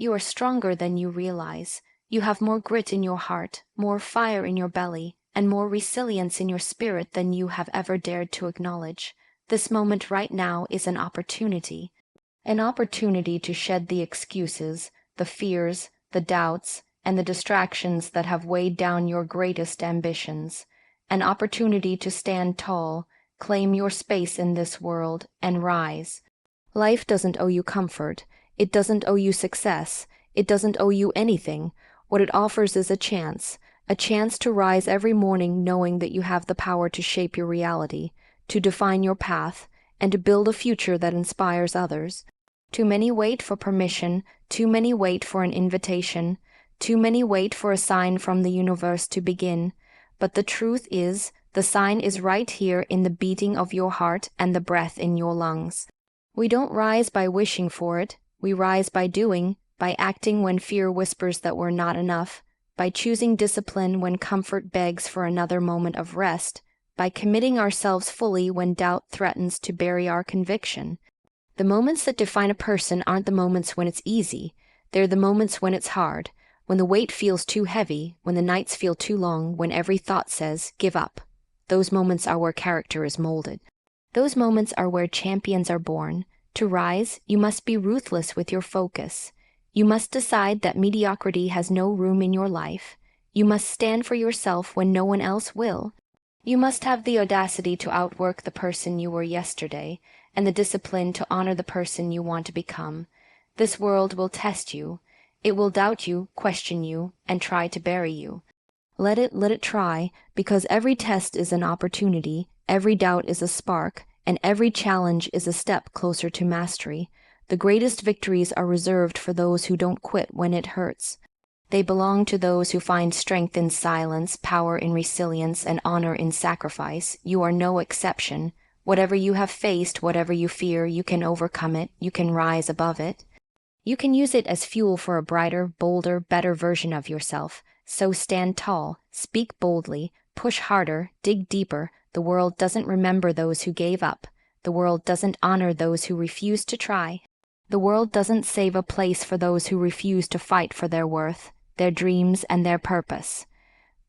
You are stronger than you realize. You have more grit in your heart, more fire in your belly, and more resilience in your spirit than you have ever dared to acknowledge. This moment right now is an opportunity to shed the excuses, the fears, the doubts, and the distractions that have weighed down your greatest ambitions. An opportunity to stand tall, claim your space in this world, and rise. Life doesn't owe you comfort. It doesn't owe you success. It doesn't owe you anything. What it offers is a chance to rise every morning knowing that you have the power to shape your reality, to define your path, and to build a future that inspires others. Too many wait for permission, too many wait for an invitation, too many wait for a sign from the universe to begin. But the truth is, the sign is right here in the beating of your heart and the breath in your lungs. We don't rise by wishing for it. We rise by doing, by acting when fear whispers that we're not enough, by choosing discipline when comfort begs for another moment of rest, by committing ourselves fully when doubt threatens to bury our conviction. The moments that define a person aren't the moments when it's easy. They're the moments when it's hard, when the weight feels too heavy, when the nights feel too long, when every thought says, give up. Those moments are where character is molded. Those moments are where champions are born. To rise, you must be ruthless with your focus. You must decide that mediocrity has no room in your life. You must stand for yourself when no one else will. You must have the audacity to outwork the person you were yesterday, and the discipline to honor the person you want to become. This world will test you. It will doubt you, question you, and try to bury you. Let it try, because every test is an opportunity, every doubt is a spark, and every challenge is a step closer to mastery. The greatest victories are reserved for those who don't quit when it hurts. They belong to those who find strength in silence, power in resilience, and honor in sacrifice. You are no exception. Whatever you have faced, whatever you fear, you can overcome it, you can rise above it. You can use it as fuel for a brighter, bolder, better version of yourself. So stand tall, speak boldly, push harder, dig deeper. The world doesn't remember those who gave up. The world doesn't honor those who refuse to try. The world doesn't save a place for those who refuse to fight for their worth, their dreams, and their purpose.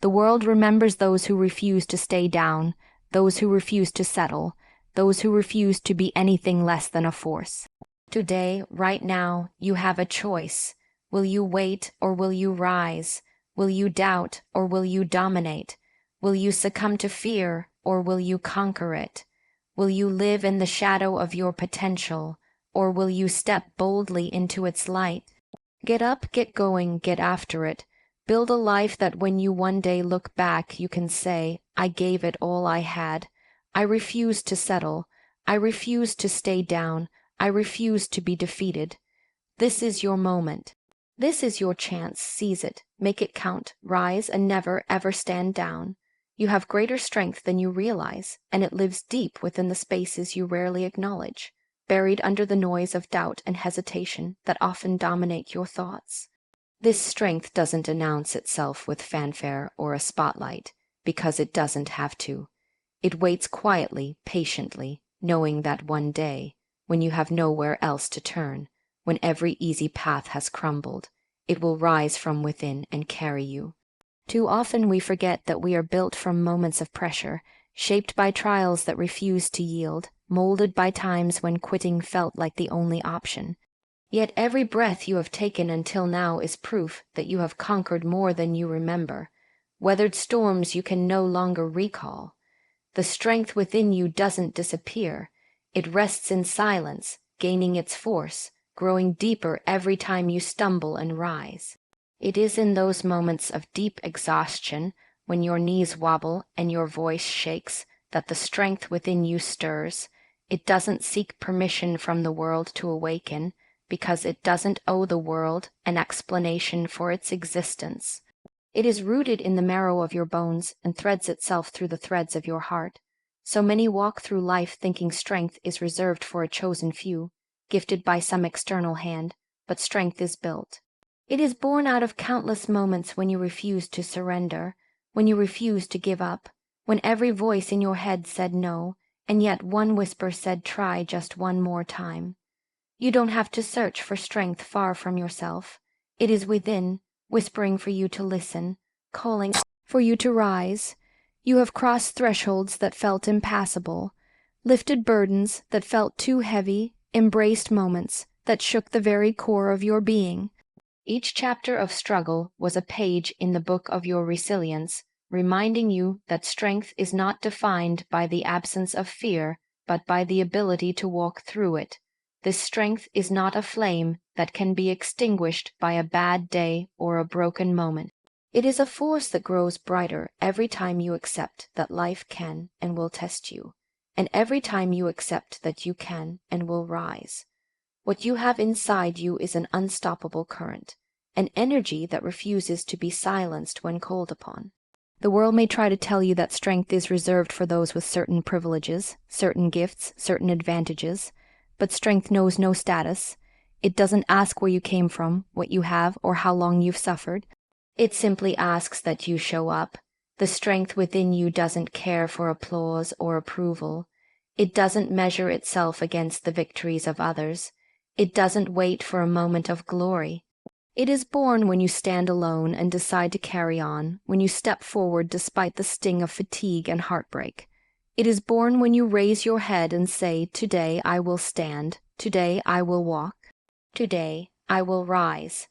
The world remembers those who refuse to stay down, those who refuse to settle, those who refuse to be anything less than a force. Today, right now, you have a choice. Will you wait or will you rise? Will you doubt or will you dominate? Will you succumb to fear or will you conquer it? Will you live in the shadow of your potential or will you step boldly into its light? Get up, get going, get after it. Build a life that when you one day look back, you can say, I gave it all I had. I refuse to settle. I refuse to stay down. I refuse to be defeated. This is your moment. This is your chance. Seize it. Make it count. Rise and never, ever stand down. You have greater strength than you realize, and it lives deep within the spaces you rarely acknowledge, buried under the noise of doubt and hesitation that often dominate your thoughts. This strength doesn't announce itself with fanfare or a spotlight, because it doesn't have to. It waits quietly, patiently, knowing that one day, when you have nowhere else to turn, when every easy path has crumbled, it will rise from within and carry you. Too often we forget that we are built from moments of pressure, shaped by trials that refuse to yield, molded by times when quitting felt like the only option. Yet every breath you have taken until now is proof that you have conquered more than you remember, weathered storms you can no longer recall. The strength within you doesn't disappear. It rests in silence, gaining its force, growing deeper every time you stumble and rise. It is in those moments of deep exhaustion, when your knees wobble and your voice shakes, that the strength within you stirs. It doesn't seek permission from the world to awaken, because it doesn't owe the world an explanation for its existence. It is rooted in the marrow of your bones and threads itself through the threads of your heart. So many walk through life thinking strength is reserved for a chosen few, gifted by some external hand, but strength is built. It is born out of countless moments when you refuse to surrender, when you refuse to give up, when every voice in your head said no, and yet one whisper said try just one more time. You don't have to search for strength far from yourself. It is within, whispering for you to listen, calling for you to rise. You have crossed thresholds that felt impassable, lifted burdens that felt too heavy, embraced moments that shook the very core of your being. Each chapter of struggle was a page in the book of your resilience, reminding you that strength is not defined by the absence of fear, but by the ability to walk through it. This strength is not a flame that can be extinguished by a bad day or a broken moment. It is a force that grows brighter every time you accept that life can and will test you, and every time you accept that you can and will rise. What you have inside you is an unstoppable current, an energy that refuses to be silenced when called upon. The world may try to tell you that strength is reserved for those with certain privileges, certain gifts, certain advantages, but strength knows no status. It doesn't ask where you came from, what you have, or how long you've suffered. It simply asks that you show up. The strength within you doesn't care for applause or approval. It doesn't measure itself against the victories of others. It doesn't wait for a moment of glory. It is born when you stand alone and decide to carry on, when you step forward despite the sting of fatigue and heartbreak. It is born when you raise your head and say, "Today I will stand. Today I will walk. Today I will rise."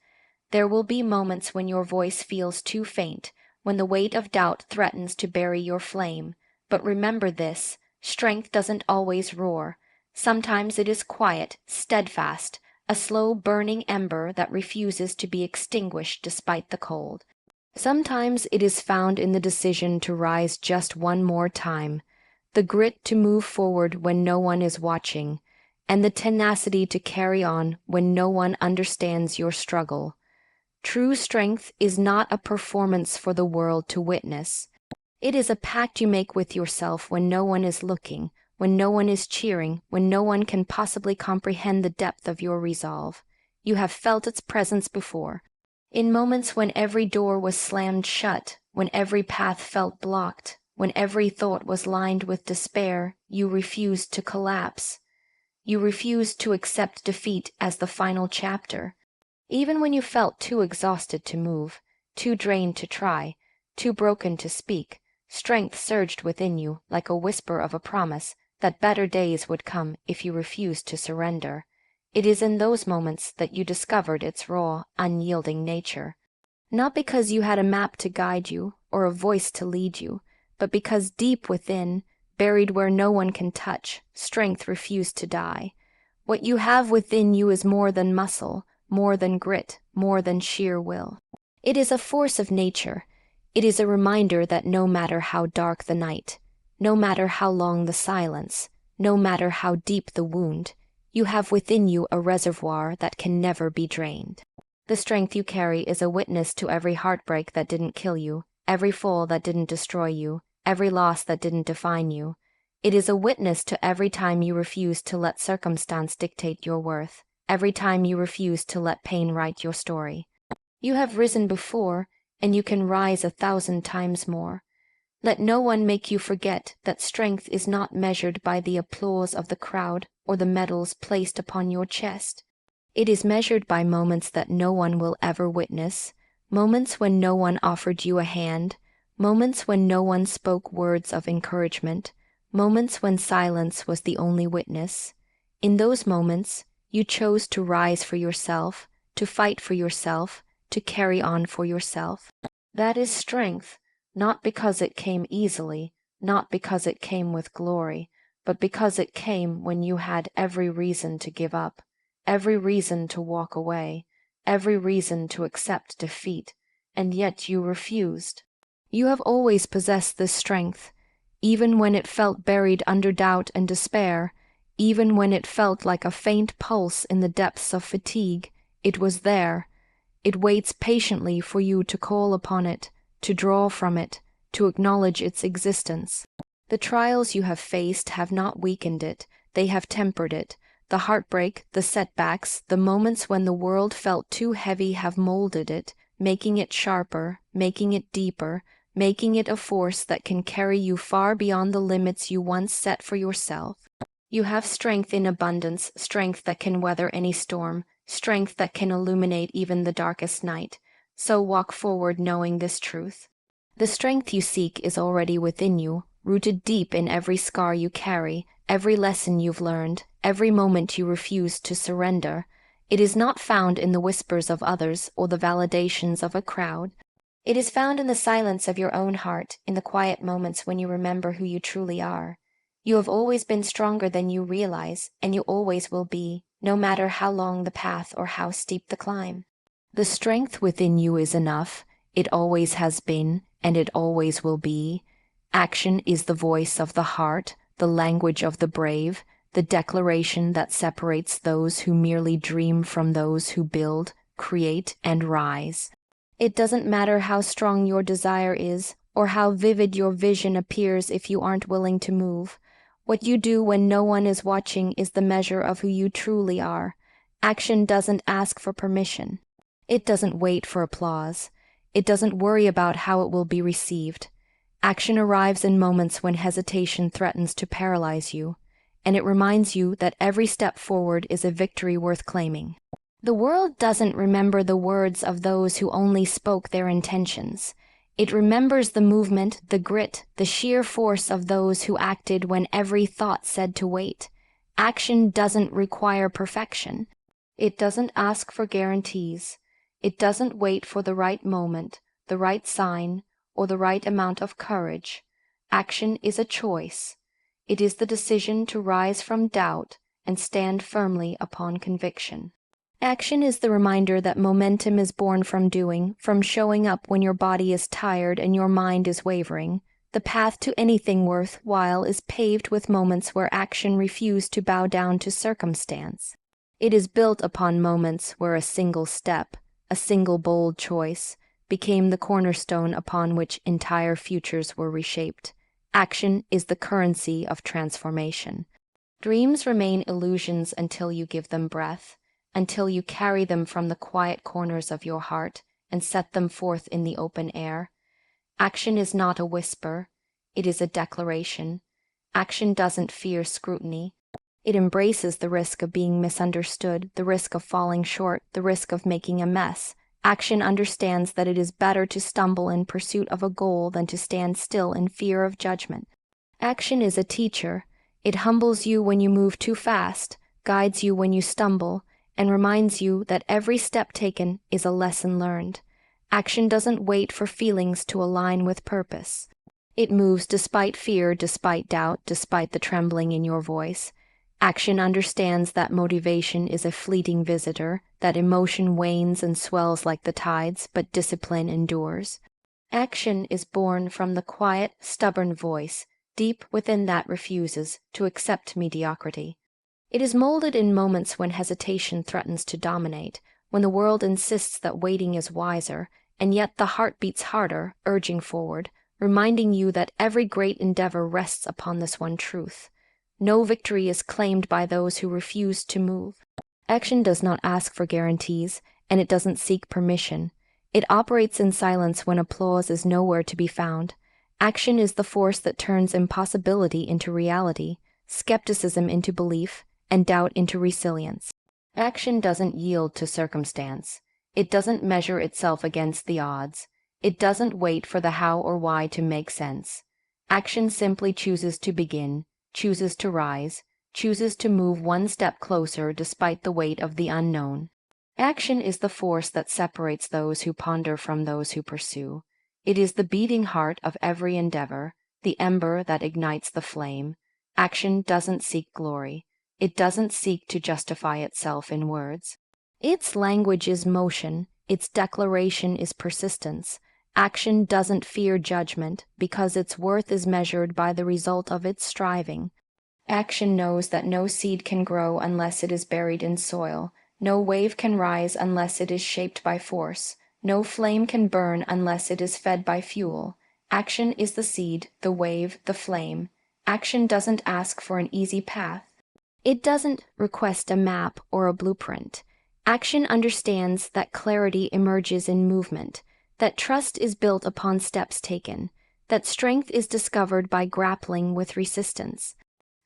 There will be moments when your voice feels too faint, when the weight of doubt threatens to bury your flame. But remember this, strength doesn't always roar. Sometimes it is quiet, steadfast, a slow burning ember that refuses to be extinguished despite the cold. Sometimes it is found in the decision to rise just one more time, the grit to move forward when no one is watching, and the tenacity to carry on when no one understands your struggle. True strength is not a performance for the world to witness. It is a pact you make with yourself when no one is looking, when no one is cheering, when no one can possibly comprehend the depth of your resolve. You have felt its presence before. In moments when every door was slammed shut, when every path felt blocked, when every thought was lined with despair, you refused to collapse. You refused to accept defeat as the final chapter. Even when you felt too exhausted to move, too drained to try, too broken to speak, strength surged within you like a whisper of a promise that better days would come if you refused to surrender. It is in those moments that you discovered its raw, unyielding nature. Not because you had a map to guide you or a voice to lead you, but because deep within, buried where no one can touch, strength refused to die. What you have within you is more than muscle, more than grit, more than sheer will. It is a force of nature. It is a reminder that no matter how dark the night, no matter how long the silence, no matter how deep the wound, you have within you a reservoir that can never be drained. The strength you carry is a witness to every heartbreak that didn't kill you, every fall that didn't destroy you, every loss that didn't define you. It is a witness to every time you refused to let circumstance dictate your worth, every time you refused to let pain write your story. You have risen before, and you can rise 1,000 times more. Let no one make you forget that strength is not measured by the applause of the crowd or the medals placed upon your chest. It is measured by moments that no one will ever witness, moments when no one offered you a hand, moments when no one spoke words of encouragement, moments when silence was the only witness. In those moments, you chose to rise for yourself, to fight for yourself, to carry on for yourself. That is strength, not because it came easily, not because it came with glory, but because it came when you had every reason to give up, every reason to walk away, every reason to accept defeat, and yet you refused. You have always possessed this strength, even when it felt buried under doubt and despair, even when it felt like a faint pulse in the depths of fatigue. It was there. It waits patiently for you to call upon it, to draw from it, to acknowledge its existence. The trials you have faced have not weakened it, they have tempered it. The heartbreak, the setbacks, the moments when the world felt too heavy have molded it, making it sharper, making it deeper, making it a force that can carry you far beyond the limits you once set for yourself. You have strength in abundance, strength that can weather any storm, strength that can illuminate even the darkest night. So walk forward knowing this truth. The strength you seek is already within you, rooted deep in every scar you carry, every lesson you've learned, every moment you refuse to surrender. It is not found in the whispers of others or the validations of a crowd. It is found in the silence of your own heart, in the quiet moments when you remember who you truly are. You have always been stronger than you realize, and you always will be, no matter how long the path or how steep the climb. The strength within you is enough. It always has been, and it always will be. Action is the voice of the heart, the language of the brave, the declaration that separates those who merely dream from those who build, create, and rise. It doesn't matter how strong your desire is, or how vivid your vision appears if you aren't willing to move. What you do when no one is watching is the measure of who you truly are. Action doesn't ask for permission. It doesn't wait for applause. It doesn't worry about how it will be received. Action arrives in moments when hesitation threatens to paralyze you, and it reminds you that every step forward is a victory worth claiming. The world doesn't remember the words of those who only spoke their intentions. It remembers the movement, the grit, the sheer force of those who acted when every thought said to wait. Action doesn't require perfection. It doesn't ask for guarantees. It doesn't wait for the right moment, the right sign, or the right amount of courage. Action is a choice. It is the decision to rise from doubt and stand firmly upon conviction. Action is the reminder that momentum is born from doing, from showing up when your body is tired and your mind is wavering. The path to anything worthwhile is paved with moments where action refused to bow down to circumstance. It is built upon moments where a single step, a single bold choice, became the cornerstone upon which entire futures were reshaped. Action is the currency of transformation. Dreams remain illusions until you give them breath, until you carry them from the quiet corners of your heart and set them forth in the open air. Action is not a whisper, it is a declaration. Action doesn't fear scrutiny. It embraces the risk of being misunderstood, the risk of falling short, the risk of making a mess. Action understands that it is better to stumble in pursuit of a goal than to stand still in fear of judgment. Action is a teacher. It humbles you when you move too fast, guides you when you stumble, and reminds you that every step taken is a lesson learned. Action doesn't wait for feelings to align with purpose. It moves despite fear, despite doubt, despite the trembling in your voice. Action understands that motivation is a fleeting visitor, that emotion wanes and swells like the tides, but discipline endures. Action is born from the quiet, stubborn voice, deep within that refuses to accept mediocrity. It is molded in moments when hesitation threatens to dominate, when the world insists that waiting is wiser, and yet the heart beats harder, urging forward, reminding you that every great endeavor rests upon this one truth. No victory is claimed by those who refuse to move. Action does not ask for guarantees, and it doesn't seek permission. It operates in silence when applause is nowhere to be found. Action is the force that turns impossibility into reality, skepticism into belief, and doubt into resilience. Action doesn't yield to circumstance. It doesn't measure itself against the odds. It doesn't wait for the how or why to make sense. Action simply chooses to begin, chooses to rise, chooses to move one step closer despite the weight of the unknown. Action is the force that separates those who ponder from those who pursue. It is the beating heart of every endeavor, the ember that ignites the flame. Action doesn't seek glory. It doesn't seek to justify itself in words. Its language is motion, its declaration is persistence. Action doesn't fear judgment because its worth is measured by the result of its striving. Action knows that no seed can grow unless it is buried in soil. No wave can rise unless it is shaped by force. No flame can burn unless it is fed by fuel. Action is the seed, the wave, the flame. Action doesn't ask for an easy path. It doesn't request a map or a blueprint. Action understands that clarity emerges in movement, that trust is built upon steps taken, that strength is discovered by grappling with resistance.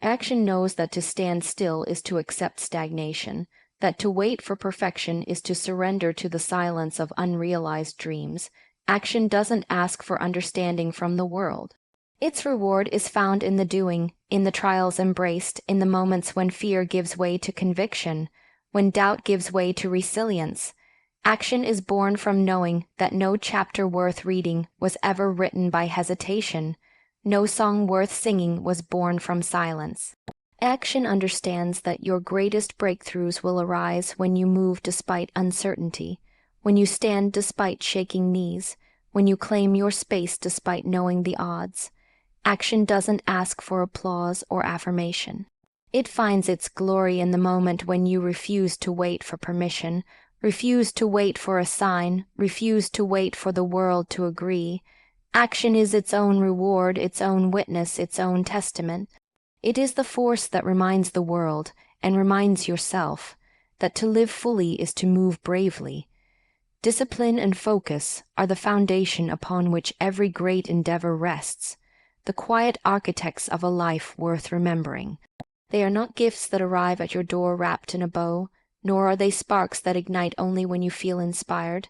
Action knows that to stand still is to accept stagnation, that to wait for perfection is to surrender to the silence of unrealized dreams. Action doesn't ask for understanding from the world. Its reward is found in the doing, in the trials embraced, in the moments when fear gives way to conviction, when doubt gives way to resilience. Action is born from knowing that no chapter worth reading was ever written by hesitation. No song worth singing was born from silence. Action understands that your greatest breakthroughs will arise when you move despite uncertainty, when you stand despite shaking knees, when you claim your space despite knowing the odds. Action doesn't ask for applause or affirmation. It finds its glory in the moment when you refuse to wait for permission, refuse to wait for a sign, refuse to wait for the world to agree. Action is its own reward, its own witness, its own testament. It is the force that reminds the world, and reminds yourself, that to live fully is to move bravely. Discipline and focus are the foundation upon which every great endeavor rests, the quiet architects of a life worth remembering. They are not gifts that arrive at your door wrapped in a bow, nor are they sparks that ignite only when you feel inspired.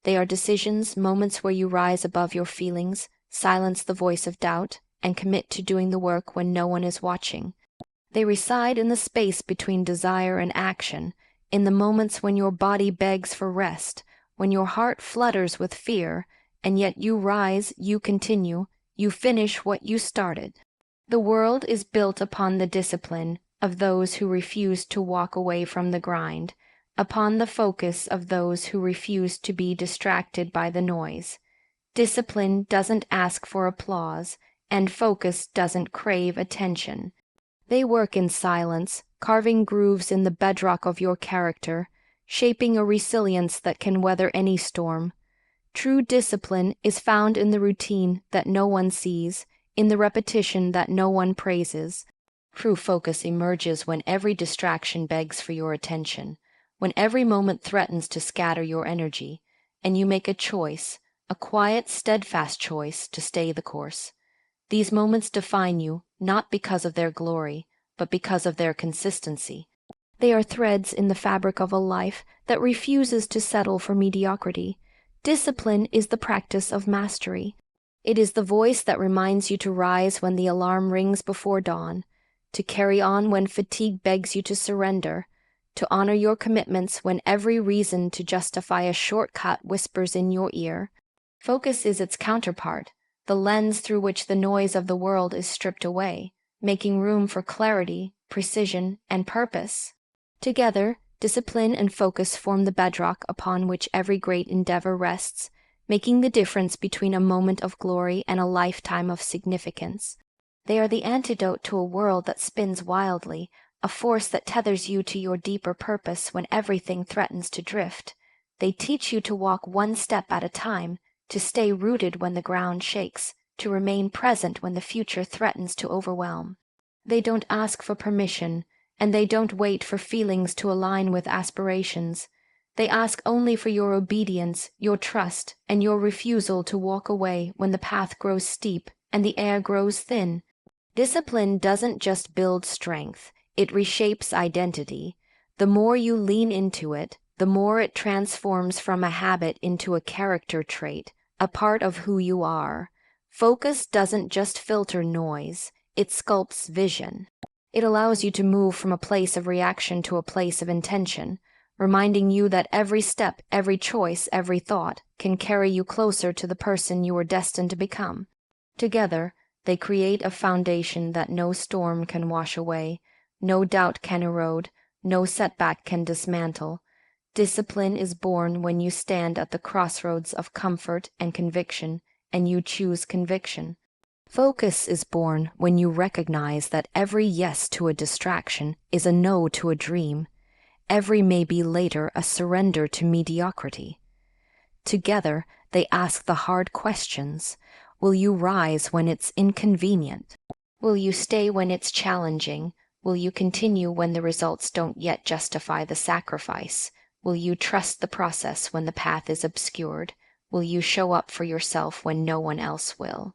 They are decisions, moments where you rise above your feelings, silence the voice of doubt, and commit to doing the work when no one is watching. They reside in the space between desire and action, in the moments when your body begs for rest, when your heart flutters with fear, and yet you rise, you continue, you finish what you started. The world is built upon the discipline of those who refuse to walk away from the grind, upon the focus of those who refuse to be distracted by the noise. Discipline doesn't ask for applause, and focus doesn't crave attention. They work in silence, carving grooves in the bedrock of your character, shaping a resilience that can weather any storm. True discipline is found in the routine that no one sees, in the repetition that no one praises. True focus emerges when every distraction begs for your attention, when every moment threatens to scatter your energy, and you make a choice, a quiet, steadfast choice to stay the course. These moments define you, not because of their glory, but because of their consistency. They are threads in the fabric of a life that refuses to settle for mediocrity. Discipline is the practice of mastery. It is the voice that reminds you to rise when the alarm rings before dawn, to carry on when fatigue begs you to surrender, to honor your commitments when every reason to justify a shortcut whispers in your ear. Focus is its counterpart, the lens through which the noise of the world is stripped away, making room for clarity, precision, and purpose. Together, discipline and focus form the bedrock upon which every great endeavor rests, making the difference between a moment of glory and a lifetime of significance. They are the antidote to a world that spins wildly, a force that tethers you to your deeper purpose when everything threatens to drift. They teach you to walk one step at a time, to stay rooted when the ground shakes, to remain present when the future threatens to overwhelm. They don't ask for permission, and they don't wait for feelings to align with aspirations. They ask only for your obedience, your trust, and your refusal to walk away when the path grows steep and the air grows thin. Discipline doesn't just build strength, it reshapes identity. The more you lean into it, the more it transforms from a habit into a character trait, a part of who you are. Focus doesn't just filter noise, it sculpts vision. It allows you to move from a place of reaction to a place of intention, reminding you that every step, every choice, every thought can carry you closer to the person you are destined to become. Together, they create a foundation that no storm can wash away, no doubt can erode, no setback can dismantle. Discipline is born when you stand at the crossroads of comfort and conviction, and you choose conviction. Focus is born when you recognize that every yes to a distraction is a no to a dream. Every maybe later a surrender to mediocrity. Together, they ask the hard questions. Will you rise when it's inconvenient? Will you stay when it's challenging? Will you continue when the results don't yet justify the sacrifice? Will you trust the process when the path is obscured? Will you show up for yourself when no one else will?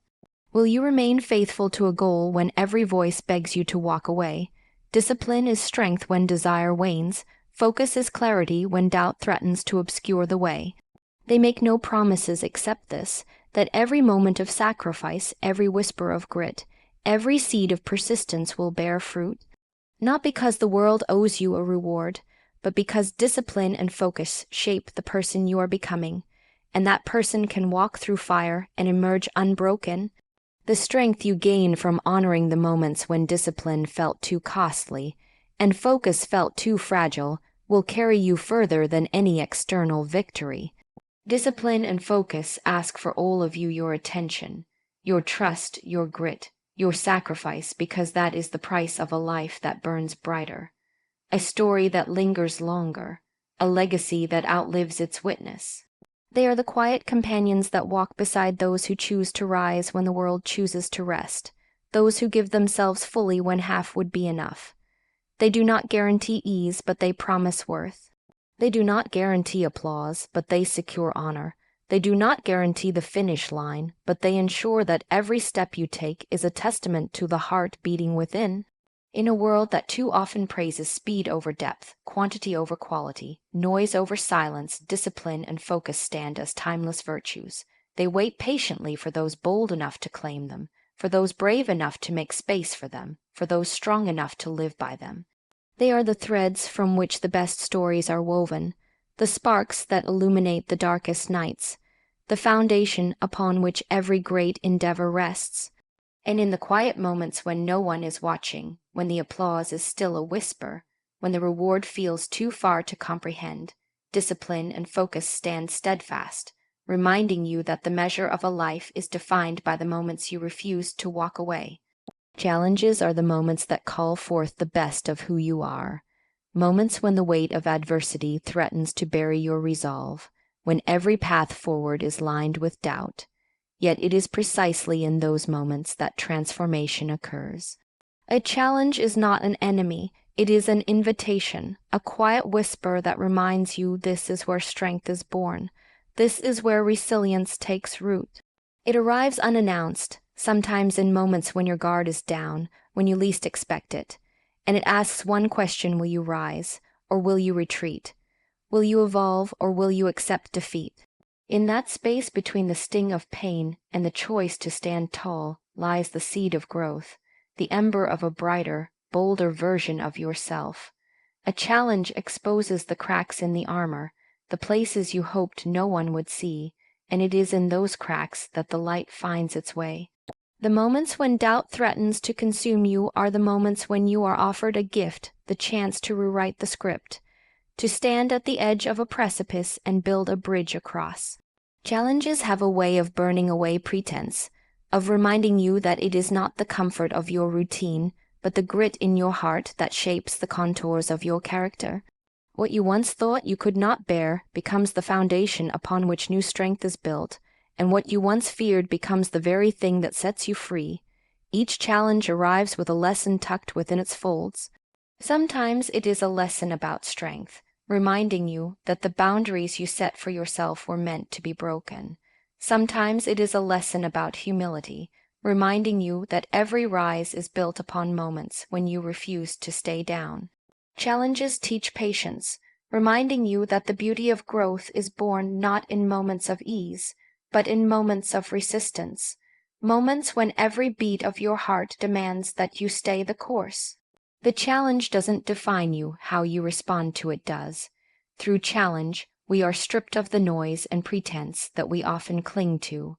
Will you remain faithful to a goal when every voice begs you to walk away? Discipline is strength when desire wanes. Focus is clarity when doubt threatens to obscure the way. They make no promises except this, that every moment of sacrifice, every whisper of grit, every seed of persistence will bear fruit. Not because the world owes you a reward, but because discipline and focus shape the person you are becoming, and that person can walk through fire and emerge unbroken. The strength you gain from honoring the moments when discipline felt too costly and focus felt too fragile will carry you further than any external victory. Discipline and focus ask for all of you your attention, your trust, your grit, your sacrifice, because that is the price of a life that burns brighter, a story that lingers longer, a legacy that outlives its witness. They are the quiet companions that walk beside those who choose to rise when the world chooses to rest, those who give themselves fully when half would be enough. They do not guarantee ease, but they promise worth. They do not guarantee applause, but they secure honor. They do not guarantee the finish line, but they ensure that every step you take is a testament to the heart beating within. In a world that too often praises speed over depth, quantity over quality, noise over silence, discipline and focus stand as timeless virtues. They wait patiently for those bold enough to claim them, for those brave enough to make space for them, for those strong enough to live by them. They are the threads from which the best stories are woven, the sparks that illuminate the darkest nights, the foundation upon which every great endeavor rests. And in the quiet moments when no one is watching, when the applause is still a whisper, when the reward feels too far to comprehend, discipline and focus stand steadfast, reminding you that the measure of a life is defined by the moments you refuse to walk away. Challenges are the moments that call forth the best of who you are, moments when the weight of adversity threatens to bury your resolve, when every path forward is lined with doubt. Yet it is precisely in those moments that transformation occurs. A challenge is not an enemy, it is an invitation, a quiet whisper that reminds you this is where strength is born, this is where resilience takes root. It arrives unannounced, sometimes in moments when your guard is down, when you least expect it, and it asks one question: will you rise, or will you retreat? Will you evolve, or will you accept defeat? In that space between the sting of pain and the choice to stand tall lies the seed of growth, the ember of a brighter, bolder version of yourself. A challenge exposes the cracks in the armor, the places you hoped no one would see, and it is in those cracks that the light finds its way. The moments when doubt threatens to consume you are the moments when you are offered a gift, the chance to rewrite the script, to stand at the edge of a precipice and build a bridge across. Challenges have a way of burning away pretense, of reminding you that it is not the comfort of your routine, but the grit in your heart that shapes the contours of your character. What you once thought you could not bear becomes the foundation upon which new strength is built, and what you once feared becomes the very thing that sets you free. Each challenge arrives with a lesson tucked within its folds. Sometimes it is a lesson about strength, reminding you that the boundaries you set for yourself were meant to be broken. Sometimes it is a lesson about humility, reminding you that every rise is built upon moments when you refuse to stay down. Challenges teach patience, reminding you that the beauty of growth is born not in moments of ease, but in moments of resistance, moments when every beat of your heart demands that you stay the course. The challenge doesn't define you, how you respond to it does. Through challenge, we are stripped of the noise and pretense that we often cling to.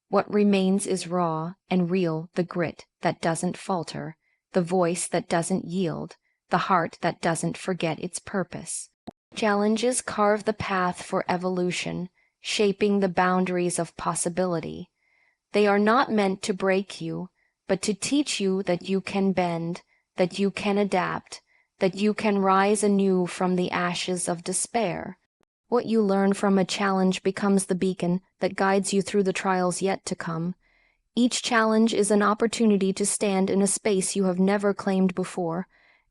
What remains is raw and real, the grit that doesn't falter, the voice that doesn't yield, the heart that doesn't forget its purpose. Challenges carve the path for evolution, shaping the boundaries of possibility. They are not meant to break you, but to teach you that you can bend, that you can adapt, that you can rise anew from the ashes of despair. What you learn from a challenge becomes the beacon that guides you through the trials yet to come. Each challenge is an opportunity to stand in a space you have never claimed before,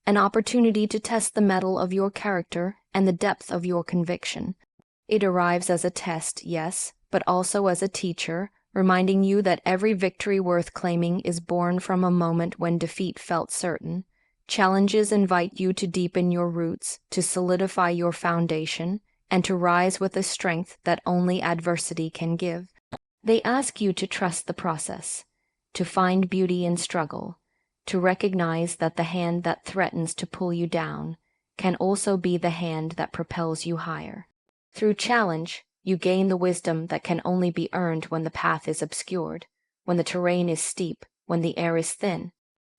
an opportunity to test the mettle of your character and the depth of your conviction. It arrives as a test, yes, but also as a teacher, reminding you that every victory worth claiming is born from a moment when defeat felt certain. Challenges invite you to deepen your roots, to solidify your foundation, and to rise with a strength that only adversity can give. They ask you to trust the process, to find beauty in struggle, to recognize that the hand that threatens to pull you down can also be the hand that propels you higher. Through challenge, you gain the wisdom that can only be earned when the path is obscured, when the terrain is steep, when the air is thin.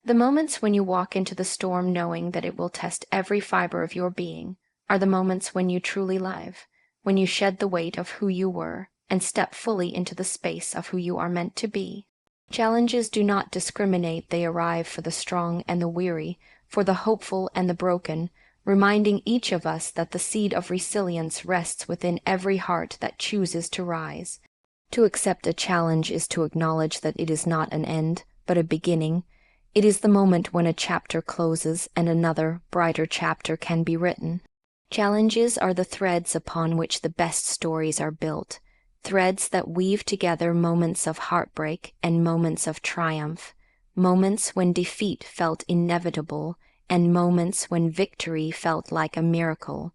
The moments when you walk into the storm knowing that it will test every fiber of your being are the moments when you truly live, when you shed the weight of who you were and step fully into the space of who you are meant to be. Challenges do not discriminate, they arrive for the strong and the weary, for the hopeful and the broken, reminding each of us that the seed of resilience rests within every heart that chooses to rise. To accept a challenge is to acknowledge that it is not an end, but a beginning. It is the moment when a chapter closes and another, brighter chapter can be written. Challenges are the threads upon which the best stories are built, threads that weave together moments of heartbreak and moments of triumph, moments when defeat felt inevitable and moments when victory felt like a miracle.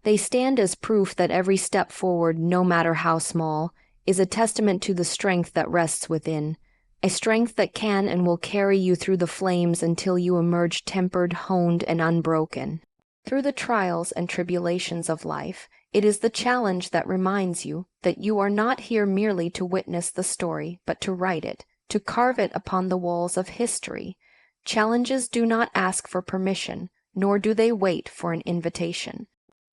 They stand as proof that every step forward, no matter how small, is a testament to the strength that rests within, a strength that can and will carry you through the flames until you emerge tempered, honed, and unbroken. Through the trials and tribulations of life, it is the challenge that reminds you that you are not here merely to witness the story, but to write it, to carve it upon the walls of history. Challenges do not ask for permission, nor do they wait for an invitation.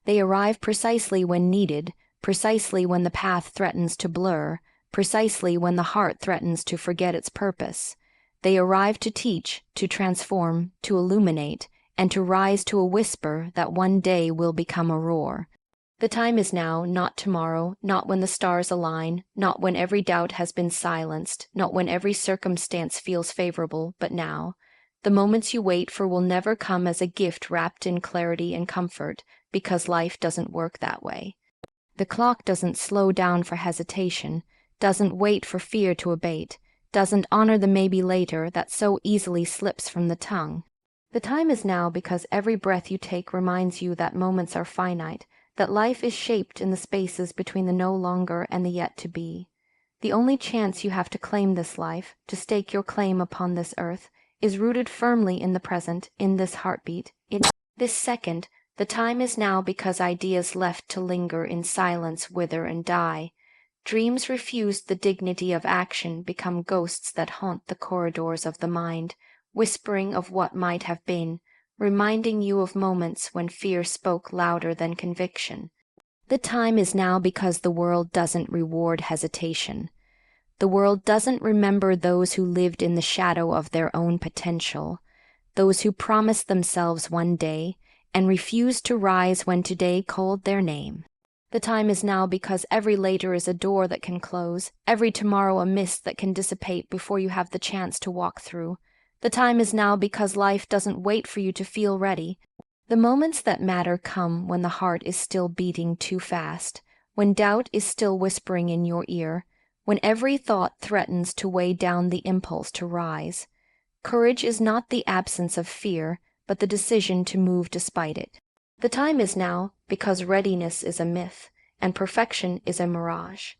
They arrive precisely when needed, precisely when the path threatens to blur, precisely when the heart threatens to forget its purpose. They arrive to teach, to transform, to illuminate, and to rise to a whisper that one day will become a roar. The time is now, not tomorrow, not when the stars align, not when every doubt has been silenced, not when every circumstance feels favorable, but now. The moments you wait for will never come as a gift wrapped in clarity and comfort, because life doesn't work that way. The clock doesn't slow down for hesitation, doesn't wait for fear to abate, doesn't honor the maybe later that so easily slips from the tongue. The time is now because every breath you take reminds you that moments are finite, that life is shaped in the spaces between the no longer and the yet to be. The only chance you have to claim this life, to stake your claim upon this earth, is rooted firmly in the present, in this heartbeat, in this second. The time is now because ideas left to linger in silence wither and die. Dreams refused the dignity of action become ghosts that haunt the corridors of the mind, whispering of what might have been, reminding you of moments when fear spoke louder than conviction. The time is now because the world doesn't reward hesitation. The world doesn't remember those who lived in the shadow of their own potential, those who promised themselves one day and refused to rise when today called their name. The time is now because every later is a door that can close, every tomorrow a mist that can dissipate before you have the chance to walk through. The time is now because life doesn't wait for you to feel ready. The moments that matter come when the heart is still beating too fast, when doubt is still whispering in your ear, when every thought threatens to weigh down the impulse to rise. Courage is not the absence of fear, but the decision to move despite it. The time is now because readiness is a myth, and perfection is a mirage.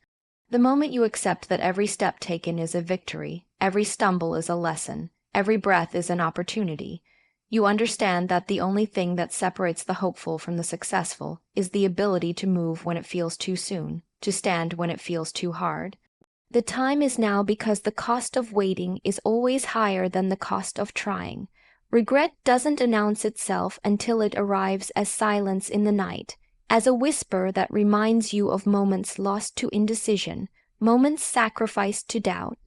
The moment you accept that every step taken is a victory, every stumble is a lesson, every breath is an opportunity, you understand that the only thing that separates the hopeful from the successful is the ability to move when it feels too soon, to stand when it feels too hard. The time is now because the cost of waiting is always higher than the cost of trying. Regret doesn't announce itself until it arrives as silence in the night, as a whisper that reminds you of moments lost to indecision, moments sacrificed to doubt.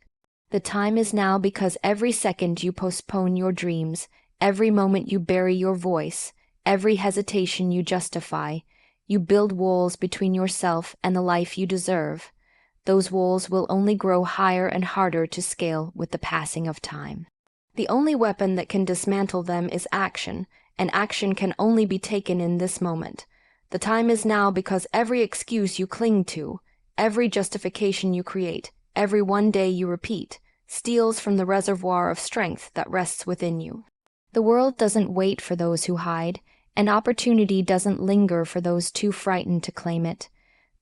The time is now because every second you postpone your dreams, every moment you bury your voice, every hesitation you justify, you build walls between yourself and the life you deserve. Those walls will only grow higher and harder to scale with the passing of time. The only weapon that can dismantle them is action, and action can only be taken in this moment. The time is now because every excuse you cling to, every justification you create, Every one day you repeat steals from the reservoir of strength that rests within you. The world doesn't wait for those who hide, and opportunity doesn't linger for those too frightened to claim it.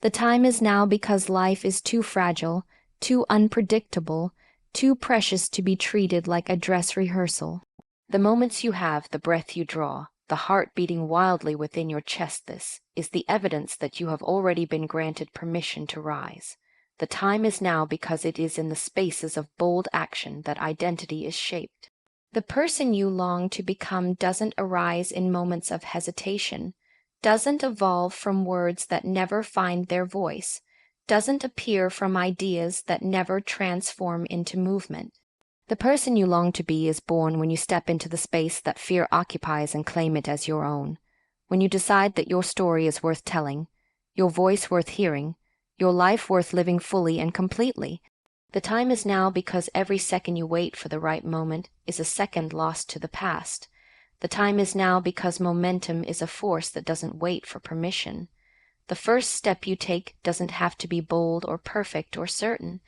The time is now because life is too fragile, too unpredictable, too precious to be treated like a dress rehearsal. The moments you have, the breath you draw, the heart beating wildly within your chest, this is the evidence that you have already been granted permission to rise. The time is now because it is in the spaces of bold action that identity is shaped. The person you long to become doesn't arise in moments of hesitation, doesn't evolve from words that never find their voice, doesn't appear from ideas that never transform into movement. The person you long to be is born when you step into the space that fear occupies and claim it as your own. When you decide that your story is worth telling, your voice worth hearing, your life worth living fully and completely. The time is now because every second you wait for the right moment is a second lost to the past. The time is now because momentum is a force that doesn't wait for permission. The first step you take doesn't have to be bold or perfect or certain.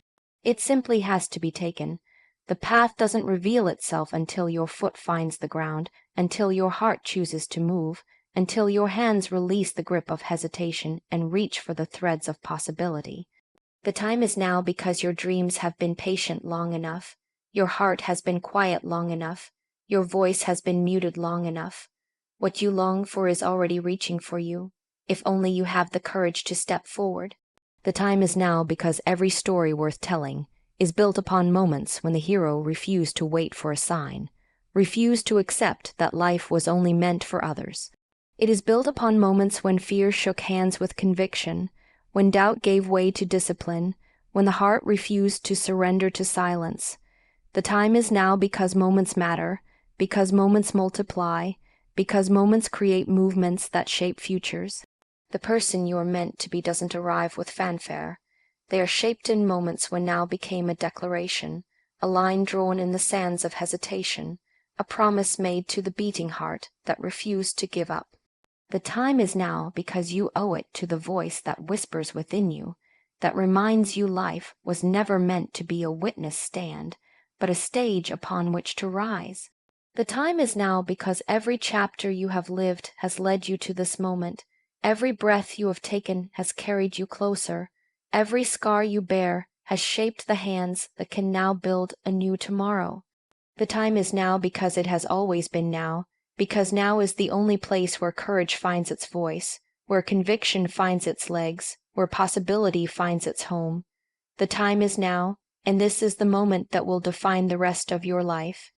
It simply has to be taken. The path doesn't reveal itself until your foot finds the ground, until your heart chooses to move, until your hands release the grip of hesitation and reach for the threads of possibility. The time is now because your dreams have been patient long enough, your heart has been quiet long enough, your voice has been muted long enough. What you long for is already reaching for you, if only you have the courage to step forward. The time is now because every story worth telling is built upon moments when the hero refused to wait for a sign, refused to accept that life was only meant for others. It is built upon moments when fear shook hands with conviction, when doubt gave way to discipline, when the heart refused to surrender to silence. The time is now because moments matter, because moments multiply, because moments create movements that shape futures. The person you are meant to be doesn't arrive with fanfare. They are shaped in moments when now became a declaration, a line drawn in the sands of hesitation, a promise made to the beating heart that refused to give up. The time is now because you owe it to the voice that whispers within you, that reminds you life was never meant to be a witness stand, but a stage upon which to rise. The time is now because every chapter you have lived has led you to this moment. Every breath you have taken has carried you closer. Every scar you bear has shaped the hands that can now build a new tomorrow. The time is now because it has always been now, because now is the only place where courage finds its voice, where conviction finds its legs, where possibility finds its home. The time is now, and this is the moment that will define the rest of your life.